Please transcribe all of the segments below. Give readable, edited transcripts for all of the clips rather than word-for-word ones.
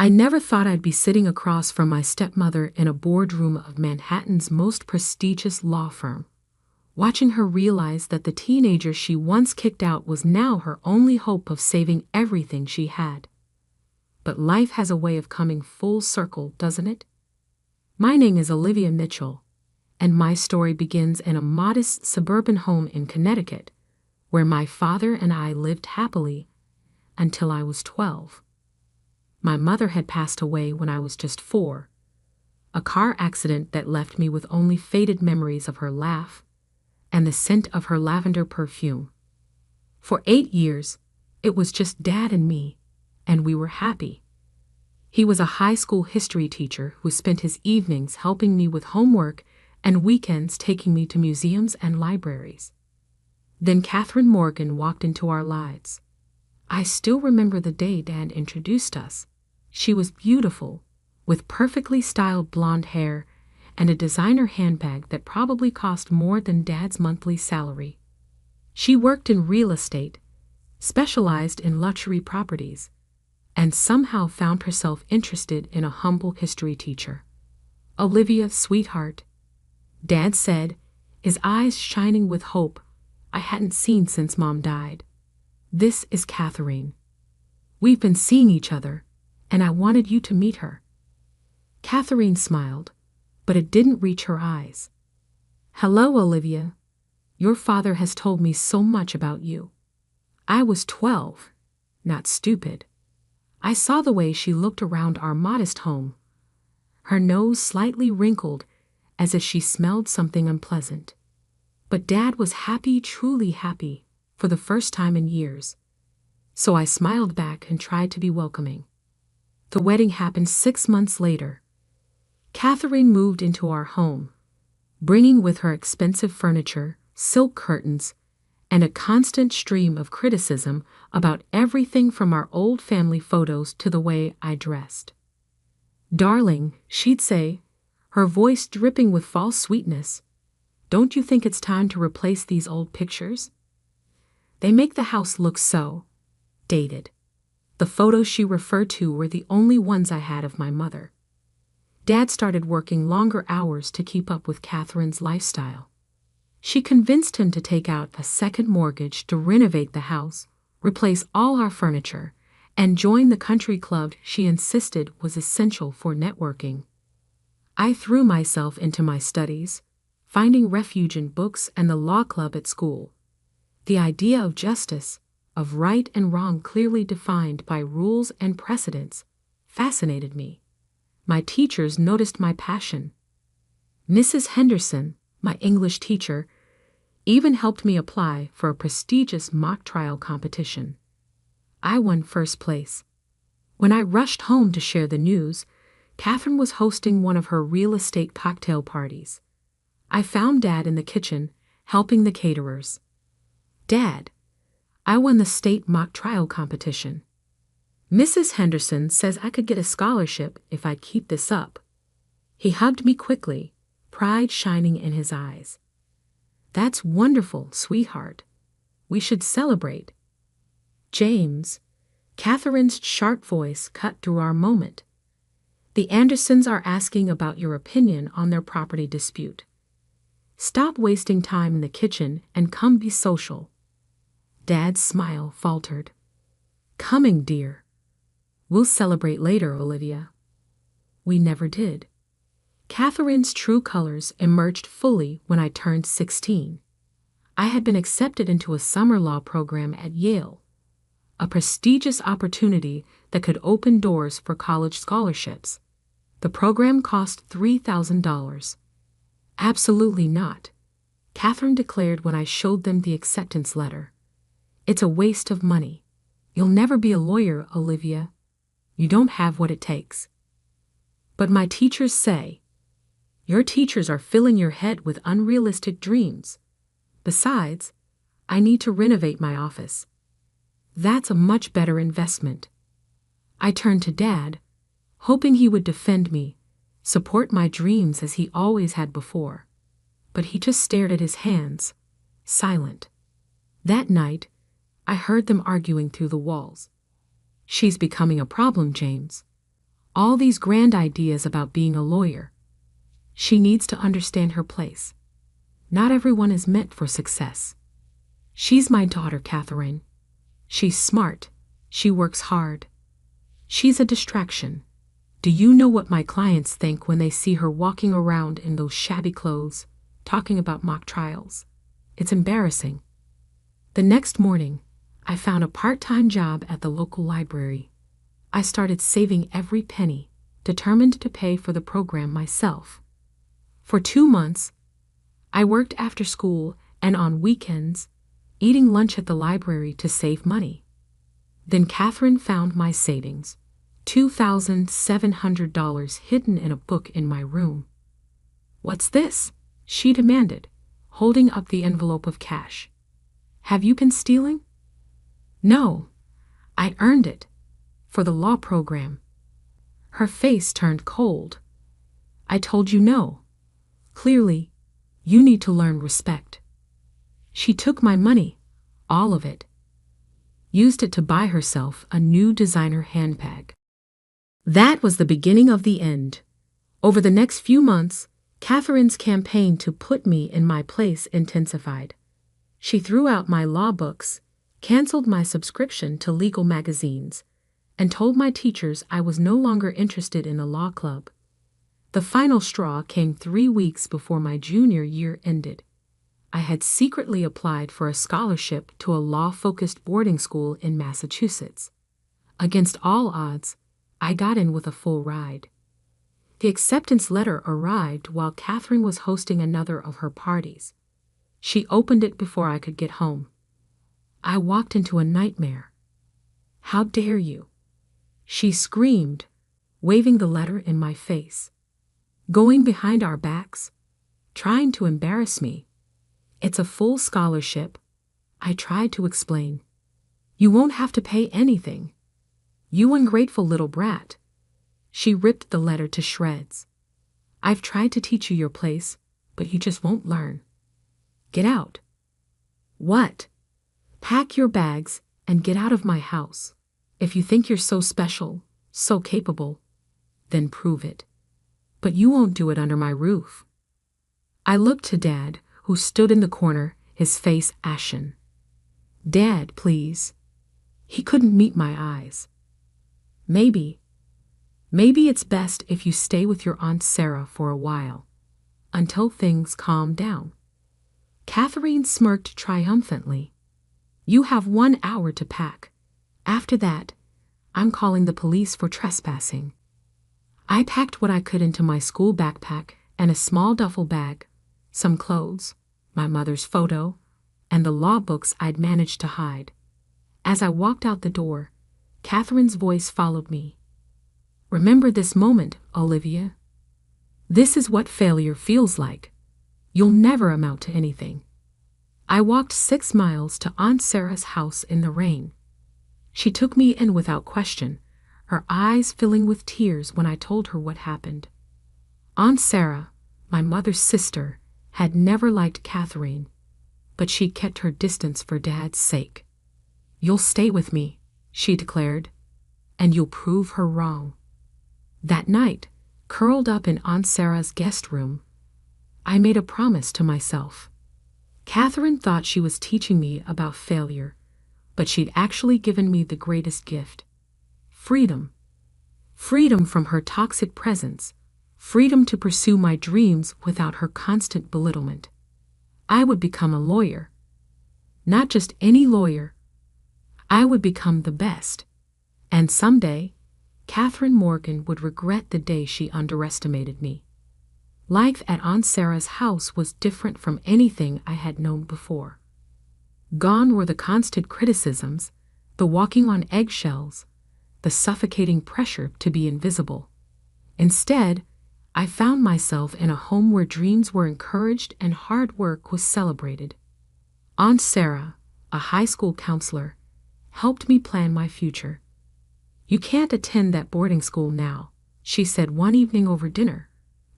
I never thought I'd be sitting across from my stepmother in a boardroom of Manhattan's most prestigious law firm, watching her realize that the teenager she once kicked out was now her only hope of saving everything she had. But life has a way of coming full circle, doesn't it? My name is Olivia Mitchell, and my story begins in a modest suburban home in Connecticut, where my father and I lived happily until I was 12. My mother had passed away when I was just 4, a car accident that left me with only faded memories of her laugh and the scent of her lavender perfume. For 8 years, it was just Dad and me, and we were happy. He was a high school history teacher who spent his evenings helping me with homework and weekends taking me to museums and libraries. Then Catherine Morgan walked into our lives. I still remember the day Dad introduced us. She was beautiful, with perfectly styled blonde hair and a designer handbag that probably cost more than Dad's monthly salary. She worked in real estate, specialized in luxury properties, and somehow found herself interested in a humble history teacher. "Olivia, sweetheart," Dad said, his eyes shining with hope I hadn't seen since Mom died. "This is Catherine. We've been seeing each other, and I wanted you to meet her." Catherine smiled, but it didn't reach her eyes. "Hello, Olivia. Your father has told me so much about you." I was 12, not stupid. I saw the way she looked around our modest home, her nose slightly wrinkled as if she smelled something unpleasant. But Dad was happy, truly happy, for the first time in years. So I smiled back and tried to be welcoming. The wedding happened 6 months later. Catherine moved into our home, bringing with her expensive furniture, silk curtains, and a constant stream of criticism about everything from our old family photos to the way I dressed. "Darling," she'd say, her voice dripping with false sweetness, "don't you think it's time to replace these old pictures? They make the house look so dated." The photos she referred to were the only ones I had of my mother. Dad started working longer hours to keep up with Catherine's lifestyle. She convinced him to take out a second mortgage to renovate the house, replace all our furniture, and join the country club she insisted was essential for networking. I threw myself into my studies, finding refuge in books and the law club at school. The idea of justice, of right and wrong clearly defined by rules and precedents, fascinated me. My teachers noticed my passion. Mrs. Henderson, my English teacher, even helped me apply for a prestigious mock trial competition. I won first place. When I rushed home to share the news, Catherine was hosting one of her real estate cocktail parties. I found Dad in the kitchen, helping the caterers. "Dad, I won the state mock trial competition. Mrs. Henderson says I could get a scholarship if I'd keep this up." He hugged me quickly, pride shining in his eyes. "That's wonderful, sweetheart. We should celebrate." "James," Catherine's sharp voice cut through our moment, "the Andersons are asking about your opinion on their property dispute. Stop wasting time in the kitchen and come be social." Dad's smile faltered. "Coming, dear. We'll celebrate later, Olivia." We never did. Catherine's true colors emerged fully when I turned 16. I had been accepted into a summer law program at Yale, a prestigious opportunity that could open doors for college scholarships. The program cost $3,000. "Absolutely not," Catherine declared when I showed them the acceptance letter. "It's a waste of money. You'll never be a lawyer, Olivia. You don't have what it takes." "But my teachers say." "Your teachers are filling your head with unrealistic dreams. Besides, I need to renovate my office. That's a much better investment." I turned to Dad, hoping he would defend me, support my dreams as he always had before. But he just stared at his hands, silent. That night, I heard them arguing through the walls. "She's becoming a problem, James. All these grand ideas about being a lawyer. She needs to understand her place. Not everyone is meant for success. She's my daughter, Catherine. She's smart. She works hard. She's a distraction. Do you know what my clients think when they see her walking around in those shabby clothes, talking about mock trials? It's embarrassing. The next morning, I found a part-time job at the local library. I started saving every penny, determined to pay for the program myself. For 2 months, I worked after school and on weekends, eating lunch at the library to save money. Then Catherine found my savings, $2,700 hidden in a book in my room. "What's this?" she demanded, holding up the envelope of cash. "Have you been stealing?" "No, I earned it, for the law program." Her face turned cold. "I told you no. Clearly, you need to learn respect." She took my money, all of it, used it to buy herself a new designer handbag. That was the beginning of the end. Over the next few months, Catherine's campaign to put me in my place intensified. She threw out my law books, canceled my subscription to legal magazines, and told my teachers I was no longer interested in a law club. The final straw came 3 weeks before my junior year ended. I had secretly applied for a scholarship to a law-focused boarding school in Massachusetts. Against all odds, I got in with a full ride. The acceptance letter arrived while Catherine was hosting another of her parties. She opened it before I could get home. I walked into a nightmare. "How dare you?" she screamed, waving the letter in my face. "Going behind our backs? Trying to embarrass me? It's a full scholarship," I tried to explain. "You won't have to pay anything. You ungrateful little brat." She ripped the letter to shreds. "I've tried to teach you your place, but you just won't learn. Get out." "What?" "Pack your bags and get out of my house. If you think you're so special, so capable, then prove it. But you won't do it under my roof." I looked to Dad, who stood in the corner, his face ashen. "Dad, please." He couldn't meet my eyes. Maybe it's best if you stay with your Aunt Sarah for a while, until things calm down." Catherine smirked triumphantly. "You have 1 hour to pack. After that, I'm calling the police for trespassing." I packed what I could into my school backpack and a small duffel bag, some clothes, my mother's photo, and the law books I'd managed to hide. As I walked out the door, Catherine's voice followed me. "Remember this moment, Olivia. This is what failure feels like. You'll never amount to anything." I walked 6 miles to Aunt Sarah's house in the rain. She took me in without question, her eyes filling with tears when I told her what happened. Aunt Sarah, my mother's sister, had never liked Catherine, but she kept her distance for Dad's sake. "You'll stay with me," she declared, "and you'll prove her wrong." That night, curled up in Aunt Sarah's guest room, I made a promise to myself. Catherine thought she was teaching me about failure, but she'd actually given me the greatest gift: freedom. Freedom from her toxic presence, freedom to pursue my dreams without her constant belittlement. I would become a lawyer. Not just any lawyer. I would become the best. And someday, Catherine Morgan would regret the day she underestimated me. Life at Aunt Sarah's house was different from anything I had known before. Gone were the constant criticisms, the walking on eggshells, the suffocating pressure to be invisible. Instead, I found myself in a home where dreams were encouraged and hard work was celebrated. Aunt Sarah, a high school counselor, helped me plan my future. "You can't attend that boarding school now," she said one evening over dinner,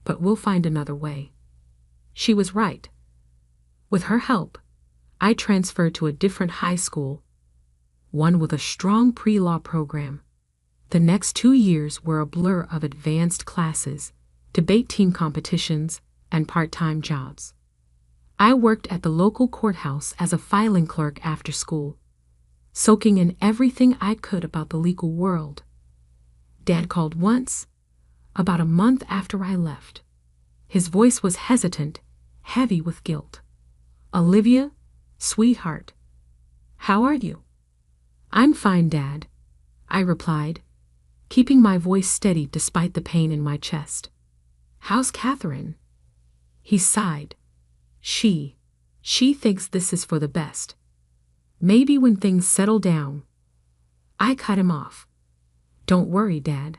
"but we'll find another way." She was right. With her help, I transferred to a different high school, one with a strong pre-law program. The next 2 years were a blur of advanced classes, debate team competitions, and part-time jobs. I worked at the local courthouse as a filing clerk after school, soaking in everything I could about the legal world. Dad called once, about a month after I left. His voice was hesitant, heavy with guilt. "Olivia, sweetheart, how are you?" "I'm fine, Dad," I replied, keeping my voice steady despite the pain in my chest. "How's Catherine?" He sighed. She thinks this is for the best. Maybe when things settle down." I cut him off. "Don't worry, Dad.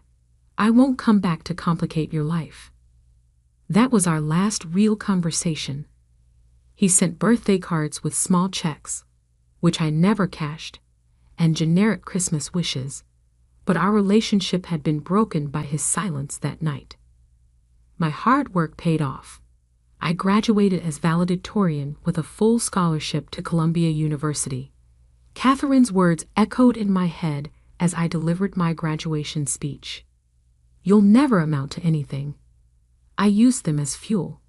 I won't come back to complicate your life." That was our last real conversation. He sent birthday cards with small checks, which I never cashed, and generic Christmas wishes, but our relationship had been broken by his silence that night. My hard work paid off. I graduated as valedictorian with a full scholarship to Columbia University. Catherine's words echoed in my head as I delivered my graduation speech. "You'll never amount to anything." I used them as fuel.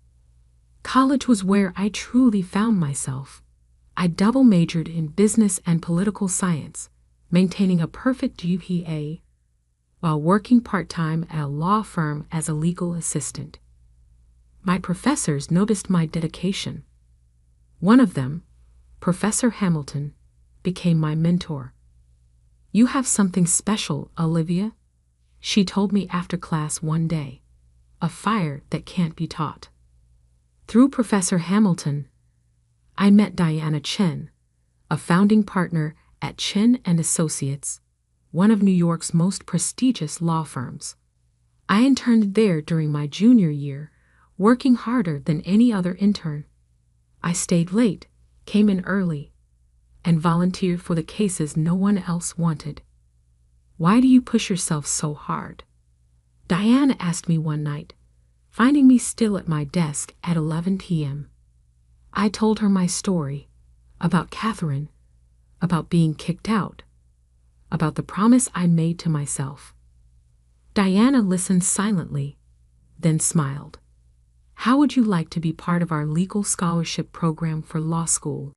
College was where I truly found myself. I double majored in business and political science, maintaining a perfect GPA, while working part-time at a law firm as a legal assistant. My professors noticed my dedication. One of them, Professor Hamilton, became my mentor. "You have something special, Olivia," she told me after class one day, "a fire that can't be taught." Through Professor Hamilton, I met Diana Chen, a founding partner at Chen & Associates, one of New York's most prestigious law firms. I interned there during my junior year, working harder than any other intern. I stayed late, came in early, and volunteered for the cases no one else wanted. "Why do you push yourself so hard?" Diana asked me one night, finding me still at my desk at 11 p.m. I told her my story, about Catherine, about being kicked out, about the promise I made to myself. Diana listened silently, then smiled. "How would you like to be part of our legal scholarship program for law school?"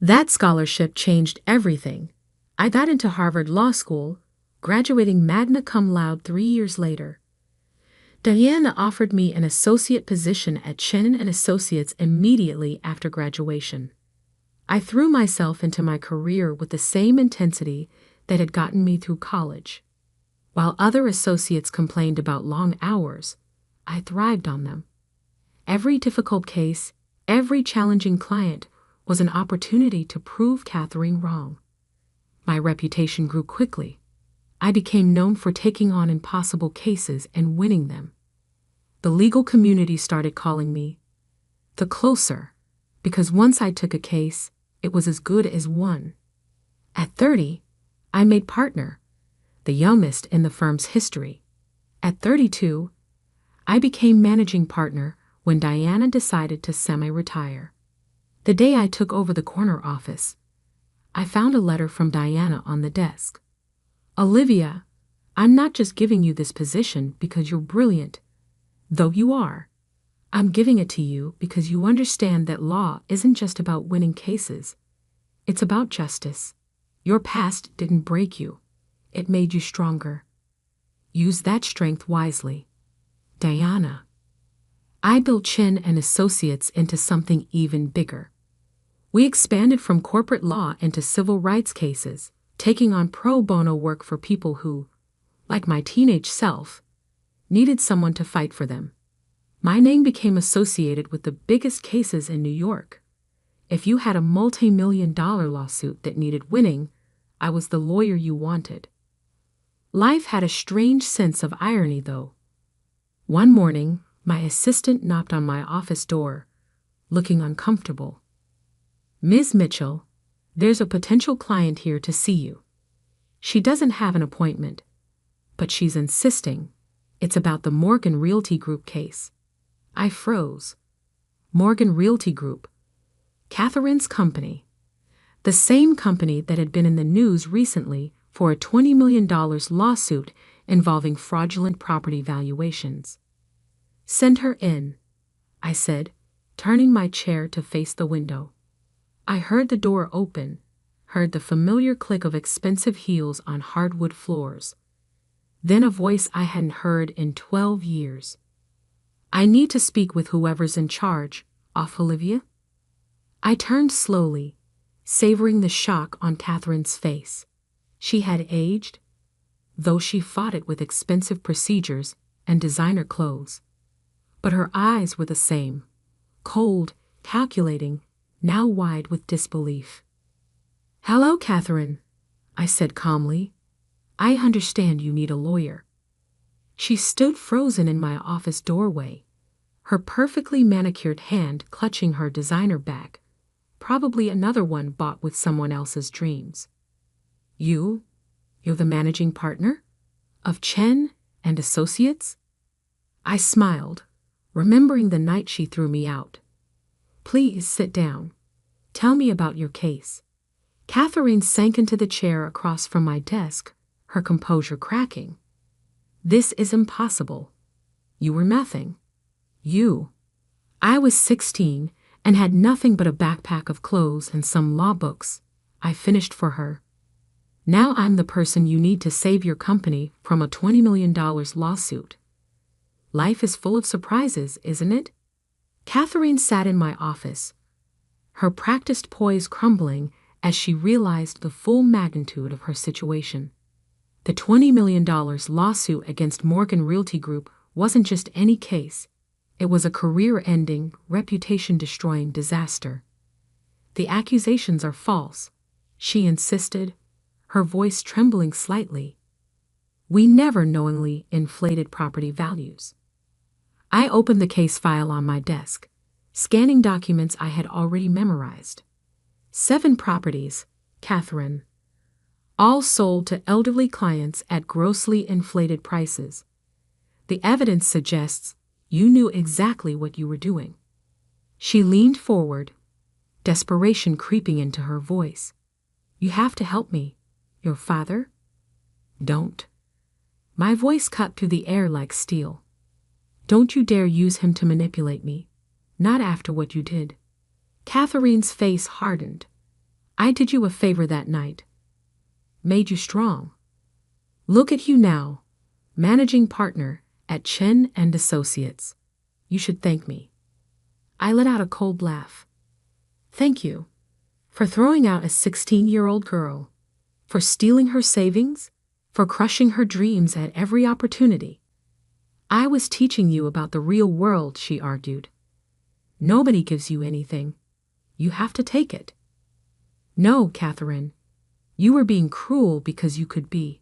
That scholarship changed everything. I got into Harvard Law School, graduating magna cum laude 3 years later. Diana offered me an associate position at Chen & Associates immediately after graduation. I threw myself into my career with the same intensity that had gotten me through college. While other associates complained about long hours, I thrived on them. Every difficult case, every challenging client was an opportunity to prove Catherine wrong. My reputation grew quickly. I became known for taking on impossible cases and winning them. The legal community started calling me the closer, because once I took a case, it was as good as won. At 30, I made partner, the youngest in the firm's history. At 32, I became managing partner when Diana decided to semi-retire. The day I took over the corner office, I found a letter from Diana on the desk. "Olivia, I'm not just giving you this position because you're brilliant, though you are. I'm giving it to you because you understand that law isn't just about winning cases. It's about justice. Your past didn't break you. It made you stronger. Use that strength wisely." Diana. I built Chen & Associates into something even bigger. We expanded from corporate law into civil rights cases, taking on pro bono work for people who, like my teenage self, needed someone to fight for them. My name became associated with the biggest cases in New York. If you had a multi-million-dollar lawsuit that needed winning, I was the lawyer you wanted. Life had a strange sense of irony, though. One morning, my assistant knocked on my office door, looking uncomfortable. "Ms. Mitchell, there's a potential client here to see you. She doesn't have an appointment, but she's insisting. It's about the Morgan Realty Group case." I froze. Morgan Realty Group. Catherine's company. The same company that had been in the news recently for a $20 million lawsuit involving fraudulent property valuations. Send her in, I said, turning my chair to face the window. I heard the door open, heard the familiar click of expensive heels on hardwood floors. Then a voice I hadn't heard in 12 years. I need to speak with whoever's in charge, off Olivia? I turned slowly, savoring the shock on Catherine's face. She had aged, though she fought it with expensive procedures and designer clothes. But her eyes were the same, cold, calculating, now wide with disbelief. "Hello, Catherine," I said calmly. "I understand you need a lawyer." She stood frozen in my office doorway, her perfectly manicured hand clutching her designer bag, probably another one bought with someone else's dreams. You're the managing partner? Of Chen and Associates? I smiled, remembering the night she threw me out. "Please sit down. Tell me about your case." Catherine sank into the chair across from my desk, her composure cracking. "This is impossible. You were nothing. I was 16 and had nothing but a backpack of clothes and some law books," I finished for her. "Now I'm the person you need to save your company from a $20 million lawsuit. Life is full of surprises, isn't it?" Catherine sat in my office, her practiced poise crumbling as she realized the full magnitude of her situation. The $20 million lawsuit against Morgan Realty Group wasn't just any case. It was a career-ending, reputation-destroying disaster. "The accusations are false," she insisted, her voice trembling slightly. "We never knowingly inflated property values." I opened the case file on my desk, scanning documents I had already memorized. 7 properties, Catherine. All sold to elderly clients at grossly inflated prices. The evidence suggests you knew exactly what you were doing. She leaned forward, desperation creeping into her voice. "You have to help me. Your father?" "Don't." My voice cut through the air like steel. "Don't you dare use him to manipulate me. Not after what you did." Catherine's face hardened. "I did you a favor that night. Made you strong. Look at you now, managing partner at Chen and Associates. You should thank me." I let out a cold laugh. "Thank you? For throwing out a 16-year-old girl? For stealing her savings? For crushing her dreams at every opportunity?" "I was teaching you about the real world," she argued. "Nobody gives you anything. You have to take it." "No, Catherine. You were being cruel because you could be.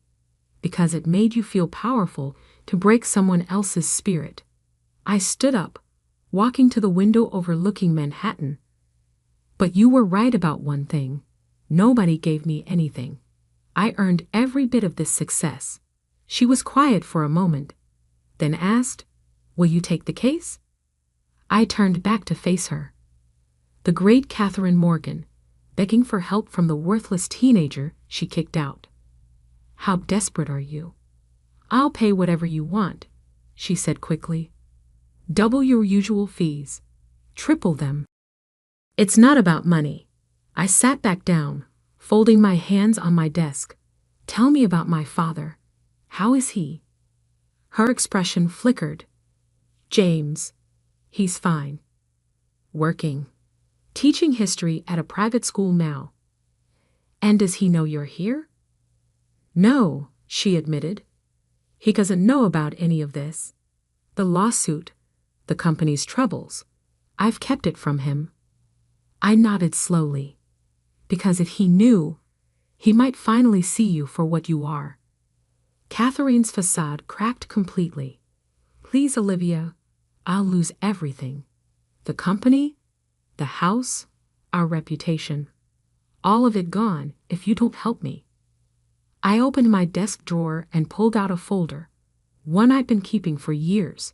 Because it made you feel powerful to break someone else's spirit." I stood up, walking to the window overlooking Manhattan. "But you were right about one thing. Nobody gave me anything. I earned every bit of this success." She was quiet for a moment, then asked, "Will you take the case?" I turned back to face her. The great Catherine Morgan, begging for help from the worthless teenager she kicked out. "How desperate are you?" "I'll pay whatever you want," she said quickly. "Double your usual fees. Triple them." "It's not about money." I sat back down, folding my hands on my desk. "Tell me about my father. How is he?" Her expression flickered. "James. He's fine. Working. Teaching history at a private school now." "And does he know you're here?" "No," she admitted. "He doesn't know about any of this. The lawsuit, the company's troubles. I've kept it from him." I nodded slowly. "Because if he knew, he might finally see you for what you are." Catherine's facade cracked completely. "Please, Olivia, I'll lose everything. The company, the house, our reputation. All of it gone if you don't help me." I opened my desk drawer and pulled out a folder, one I'd been keeping for years.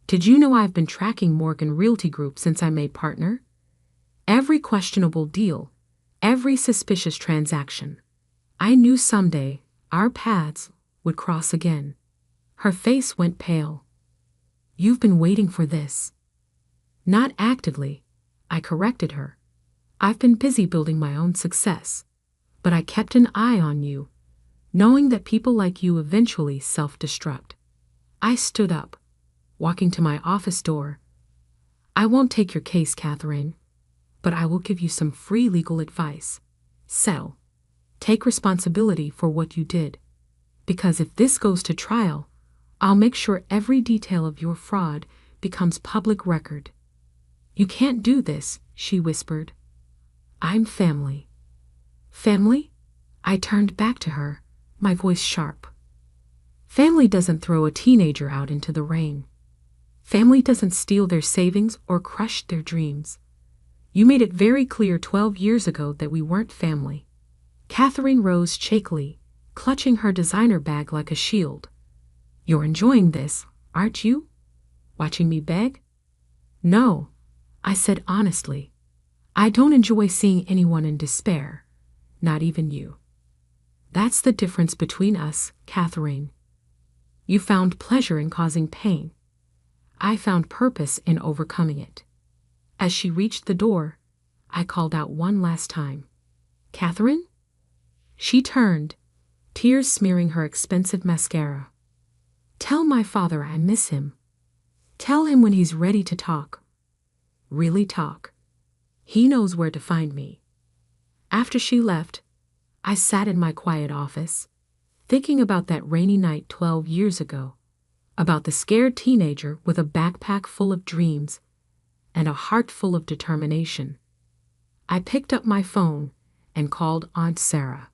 "Did you know I've been tracking Morgan Realty Group since I made partner? Every questionable deal, every suspicious transaction. I knew someday our paths would cross again. Her face went pale. You've been waiting for this. Not actively, I corrected her. I've been busy building my own success. But I kept an eye on you, knowing that people like you eventually self-destruct. I stood up, walking to my office door. I won't take your case, Catherine, but I will give you some free legal advice. Settle. Take responsibility for what you did. Because if this goes to trial, I'll make sure every detail of your fraud becomes public record. You can't do this, she whispered. I'm family. Family? I turned back to her, my voice sharp. Family doesn't throw a teenager out into the rain. Family doesn't steal their savings or crush their dreams. You made it very clear 12 years ago that we weren't family. Catherine rose shakily, clutching her designer bag like a shield. You're enjoying this, aren't you? Watching me beg? No, I said honestly. I don't enjoy seeing anyone in despair, not even you. That's the difference between us, Catherine. You found pleasure in causing pain. I found purpose in overcoming it. As she reached the door, I called out one last time. Catherine? She turned, tears smearing her expensive mascara. Tell my father I miss him. Tell him when he's ready to talk. Really talk. He knows where to find me. After she left, I sat in my quiet office, thinking about that rainy night 12 years ago, about the scared teenager with a backpack full of dreams and a heart full of determination. I picked up my phone and called Aunt Sarah.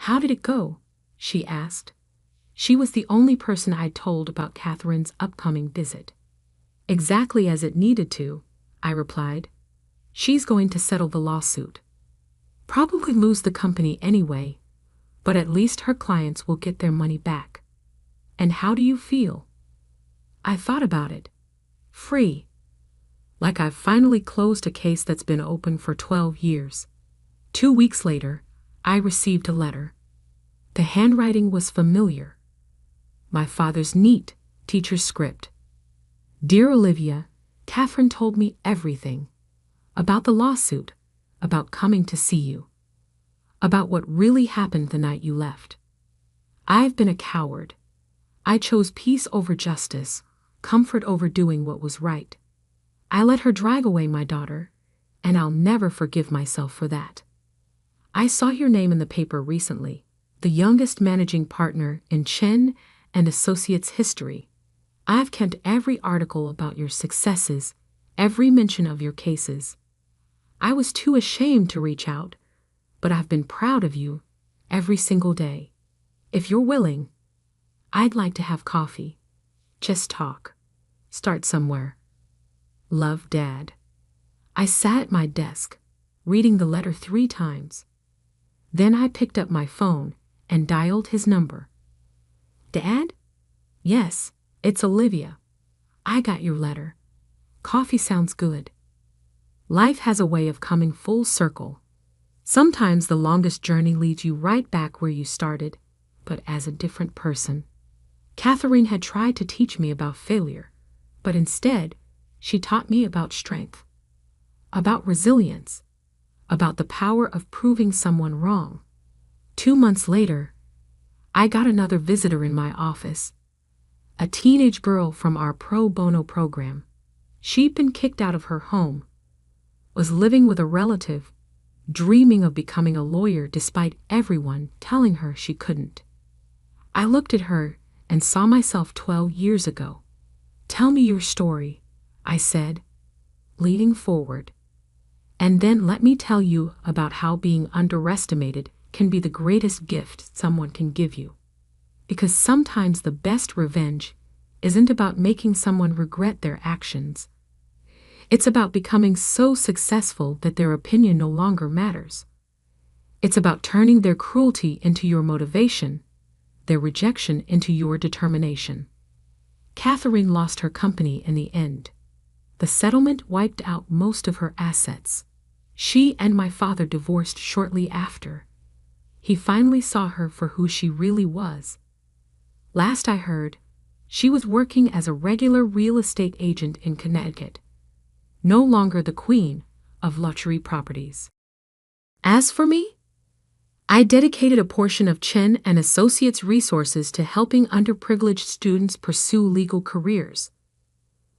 How did it go? She asked. She was the only person I'd told about Catherine's upcoming visit. Exactly as it needed to, I replied. She's going to settle the lawsuit. Probably lose the company anyway, but at least her clients will get their money back. And how do you feel? I thought about it. Free. Like I've finally closed a case that's been open for 12 years. 2 weeks later, I received a letter. The handwriting was familiar. My father's neat teacher's script. Dear Olivia, Catherine told me everything. About the lawsuit, about coming to see you, about what really happened the night you left. I've been a coward. I chose peace over justice, comfort over doing what was right. I let her drag away my daughter, and I'll never forgive myself for that. I saw your name in the paper recently, the youngest managing partner in Chen and Associates history. I've kept every article about your successes, every mention of your cases. I was too ashamed to reach out, but I've been proud of you every single day. If you're willing, I'd like to have coffee. Just talk. Start somewhere. Love, Dad. I sat at my desk, reading the letter 3 times. Then I picked up my phone and dialed his number. Dad? Yes, it's Olivia. I got your letter. Coffee sounds good. Life has a way of coming full circle. Sometimes the longest journey leads you right back where you started, but as a different person. Catherine had tried to teach me about failure, but instead, she taught me about strength, about resilience, about the power of proving someone wrong. 2 months later, I got another visitor in my office, a teenage girl from our pro bono program. She'd been kicked out of her home, was living with a relative, dreaming of becoming a lawyer despite everyone telling her she couldn't. I looked at her and saw myself 12 years ago. Tell me your story, I said, leaning forward. And then let me tell you about how being underestimated can be the greatest gift someone can give you. Because sometimes the best revenge isn't about making someone regret their actions. It's about becoming so successful that their opinion no longer matters. It's about turning their cruelty into your motivation, their rejection into your determination. Catherine lost her company in the end. The settlement wiped out most of her assets. She and my father divorced shortly after. He finally saw her for who she really was. Last I heard, she was working as a regular real estate agent in Connecticut, no longer the queen of luxury properties. As for me, I dedicated a portion of Chen and Associates' resources to helping underprivileged students pursue legal careers.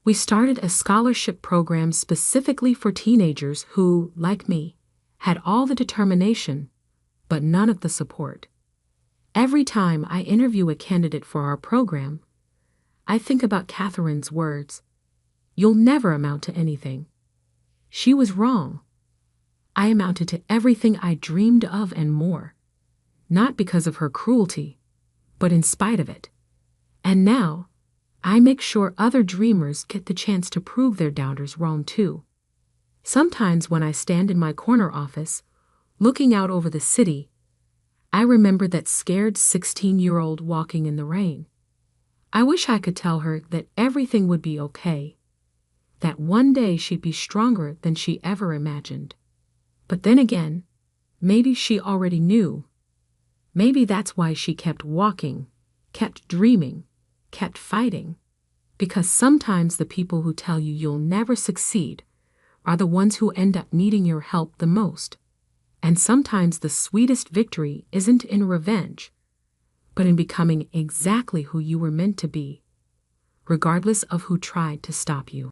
We started a scholarship program specifically for teenagers who, like me, had all the determination, but none of the support. Every time I interview a candidate for our program, I think about Catherine's words, "You'll never amount to anything." She was wrong. I amounted to everything I dreamed of and more, not because of her cruelty, but in spite of it. And now, I make sure other dreamers get the chance to prove their doubters wrong too. Sometimes when I stand in my corner office, looking out over the city, I remember that scared 16-year-old walking in the rain. I wish I could tell her that everything would be okay, that one day she'd be stronger than she ever imagined. But then again, maybe she already knew. Maybe that's why she kept walking, kept dreaming, kept fighting. Because sometimes the people who tell you you'll never succeed are the ones who end up needing your help the most. And sometimes the sweetest victory isn't in revenge, but in becoming exactly who you were meant to be, regardless of who tried to stop you.